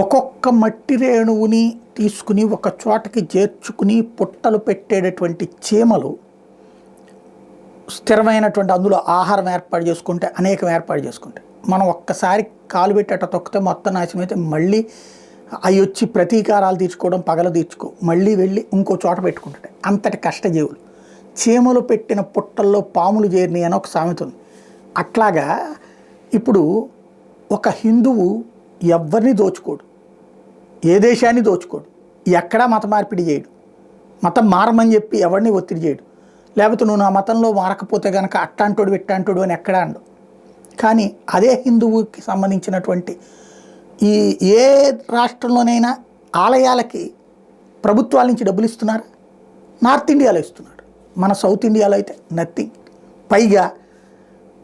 ఒక్కొక్క మట్టి రేణువుని తీసుకుని ఒక చోటకి చేర్చుకుని పుట్టలు పెట్టేటటువంటి చీమలు స్థిరమైనటువంటి అందులో ఆహారం ఏర్పాటు చేసుకుంటే అనేకం ఏర్పాటు చేసుకుంటాయి. మనం ఒక్కసారి కాలు పెట్టేట తొక్కితే మొత్తం నాశనం అయితే మళ్ళీ అవి వచ్చి ప్రతీకారాలు తీర్చుకోవడం పగల తీర్చుకో మళ్ళీ వెళ్ళి ఇంకో చోట పెట్టుకుంటాయి. అంతటి కష్టజీవులు. చీమలు పెట్టిన పుట్టల్లో పాములు చేరినాయి అని ఒక సామెత ఉంది. అట్లాగా ఇప్పుడు ఒక హిందువు ఎవరిని దోచుకోడు, ఏ దేశాన్ని దోచుకోడు, ఎక్కడా మత మార్పిడి చేయడు, మతం మారమని చెప్పి ఎవరిని ఒత్తిడి చేయడు, లేకపోతే నువ్వు నా మతంలో మారకపోతే కనుక అట్టాంటోడు ఇట్టాంటోడు అని ఎక్కడా అండు. కానీ అదే హిందువుకి సంబంధించినటువంటి ఈ ఏ రాష్ట్రంలోనైనా ఆలయాలకి ప్రభుత్వాల నుంచి డబ్బులు ఇస్తున్నారు. నార్త్ ఇండియాలో ఇస్తున్నాడు, మన సౌత్ ఇండియాలో అయితే నథింగ్. పైగా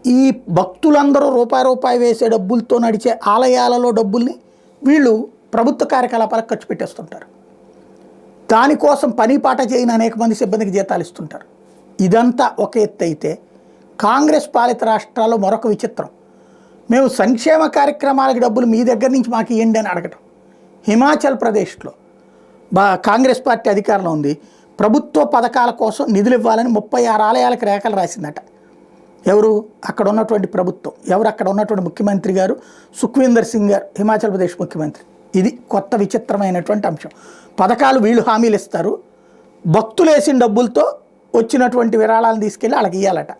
ఈ భక్తులందరూ రూపాయి వేసే డబ్బులతో నడిచే ఆలయాలలో డబ్బుల్ని వీళ్ళు ప్రభుత్వ కార్యకలాపాలకు ఖర్చు పెట్టేస్తుంటారు. దానికోసం పని పాట చేయని అనేక మంది సిబ్బందికి జీతాలు ఇస్తుంటారు. ఇదంతా ఒక ఎత్తు అయితే, కాంగ్రెస్ పాలిత రాష్ట్రాల్లో మరొక విచిత్రం. మేము సంక్షేమ కార్యక్రమాలకు డబ్బులు మీ దగ్గర నుంచి మాకు ఇవ్వండి అని అడగటం. హిమాచల్ ప్రదేశ్లో కాంగ్రెస్ పార్టీ అధికారంలో ఉంది. ప్రభుత్వ పథకాల కోసం నిధులు ఇవ్వాలని 36 ఆలయాలకు రేఖలు రాసిందట. ఎవరు అక్కడ ఉన్నటువంటి ప్రభుత్వం, ఎవరు అక్కడ ఉన్నటువంటి ముఖ్యమంత్రి గారు సుఖ్వీందర్ సింగ్ గారు, హిమాచల్ ప్రదేశ్ ముఖ్యమంత్రి. ఇది కొత్త విచిత్రమైనటువంటి అంశం. పథకాలు వీళ్ళు హామీలు ఇస్తారు, భక్తులు వేసిన డబ్బులతో వచ్చినటువంటి విరాళాలను తీసుకెళ్ళి వాళ్ళకి ఇవ్వాలట.